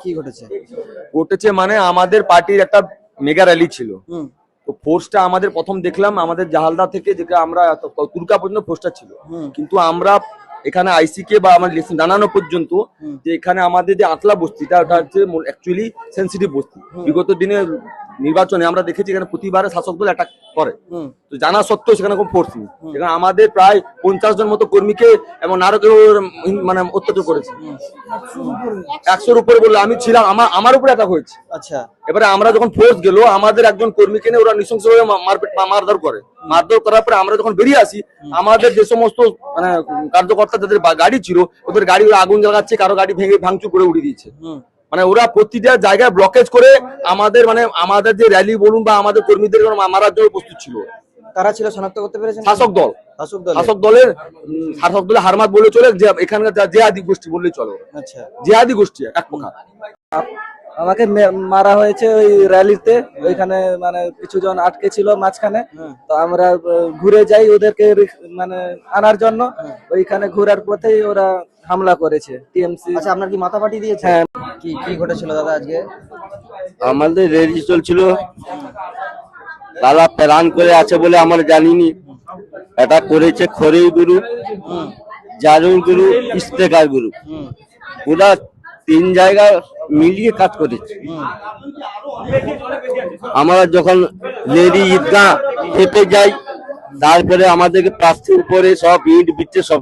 কি ঘটেছে? ঘটেছে মানে আমাদের পার্টির একটা মেগা র্যালি ছিল। তো ফোর্সটা আমাদের প্রথম দেখলাম আমাদের জাহালদা থেকে, যেটা আমরা তুর্কা পর্যন্ত ফোর্সটা ছিল, কিন্তু আমরা এখানে আইসিকে বা আমার লেসন জানানো পর্যন্ত যে এখানে আমাদের যে আতলা বস্তিটা, ওটা হচ্ছে অ্যাকচুয়ালি সেন্সিটিভ বস্তি। বিগত দিনে নির্বাচনে আমরা দেখেছি এখানে প্রতিবারে শাসক দল অ্যাটাক করে, তো জানা সত্ত্বেও সেখানে কোনো ফোর্স নেই। এখানে আমাদের প্রায় 50 জন মতো কর্মীকে এবং আরো কেউ মানে অত্যাচার করেছে। 100-র উপরে বললো, আমি ছিলাম, আমার উপরে অ্যাটাক হয়েছে। আচ্ছা, এবারে আমরা যখন ফোর্স গেল, আমাদের একজন কর্মীকে নিয়ে ওরা নৃশংসভাবে মারধর করে। মারধর করার পরে আমরা যখন বেরিয়ে আসি, আমাদের যে সমস্ত মানে কার্যকর্তা যাদের গাড়ি ছিল, ওদের গাড়ি ওরা আগুন জ্বালাচ্ছে, কারো গাড়ি ভেঙে ভাঙচুর করে উড়িয়ে দিয়েছে। মানে ওরা প্রতিটা জায়গায় ব্লকেজ করে আমাদের মানে আমাদের যে র্যালি বলুন বা আমাদের কর্মীদের মারার জন্য প্রস্তুত ছিল। কারা ছিল শনাক্ত করতে পেরেছেন? শাসক দল। শাসক দলের হারমাত বলে চলে, যে এখানকার জেহাদি গোষ্ঠী বললে চলো। আচ্ছা, জেহাদি গোষ্ঠী এক প্রকার। আমাকে মারা হয়েছে ওই র্যালিতে, ওইখানে মানে কিছু জন আটকে ছিল মাঝখানে। তো আমরা ঘুরে যাই ওদেরকে মানে আনার জন্য, ওইখানে ঘোরার পথেই ওরা হামলা করেছে টিএমসি। আচ্ছা, আপনার কি মাথা ফাটি দিয়েছে? হ্যাঁ। কি কি ঘটেছিল দাদা আজকে? আমাদের র্যালি চলছিল, লালা প্ল্যান করে আছে বলে আমরা জানিনি। এটা করেছে খড়ি গ্রুপ, জারুল গ্রুপ, ইস্তেকার গ্রুপ, ওরা 3 জায়গা মিলিয়ে কাজ করেছে। আমরা যখন লেডি ঈদগাহ খেপে যাই, তারপরে আমাদেরকে প্রার্থীর উপরে সব ইট বিচ্ছে সব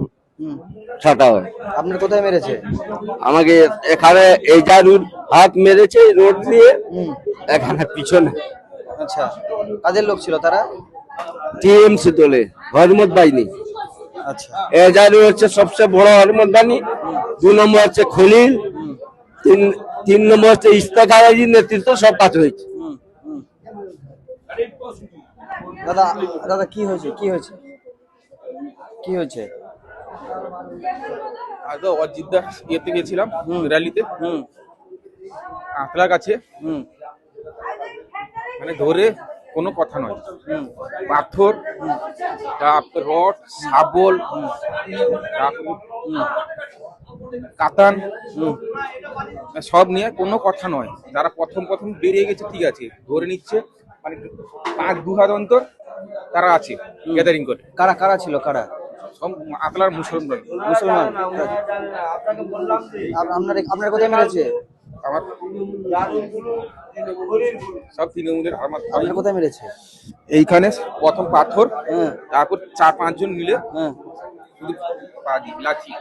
ছাটা হয়। আপনার কোথায় মেরেছে? আমাকে এখানে এজারুল হাত মেরেছে রোড দিয়ে, এখানে পিছনে। আচ্ছা, কাদের লোক ছিল তারা? টিএমসি দলে হরমত বাহিনী। আচ্ছা, এজারুল হচ্ছে সবচেয়ে বড় হরমত বাহিনী, 2 নম্বর হচ্ছে খলিল, 3 নম্বর হচ্ছে ইস্তেখারের নেতৃত্ব সব কাজ হয়েছে। দাদা দাদা কি হয়েছে? কি হয়েছে? কি হয়েছে? আগে অজিতদা ইয়েতে গেছিলাম র্যালিতে, আঁকলার কাছে, মানে ধরে কোনো কথা নয়, পাথর, তারপর রড, শাবল, কাতান, সব নিয়ে কোনো কথা নয়। যারা প্রথম বেরিয়ে গেছে ঠিক আছে, ধরে নিচ্ছে, মানে 5-2 হাত অন্তর তারা আছে গ্যাদারিং করে। কারা কারা ছিল? কারা? সব আকলার মুসলমান। আপনার কোথায় মেরেছে? আমার সব তৃণমূলের আপনার কোথায় মেরেছে? এইখানে প্রথম পাথর, হ্যাঁ, তারপর 4-5 জন মিলে হ্যাঁ। শুধু পা দিয়ে লাঠি।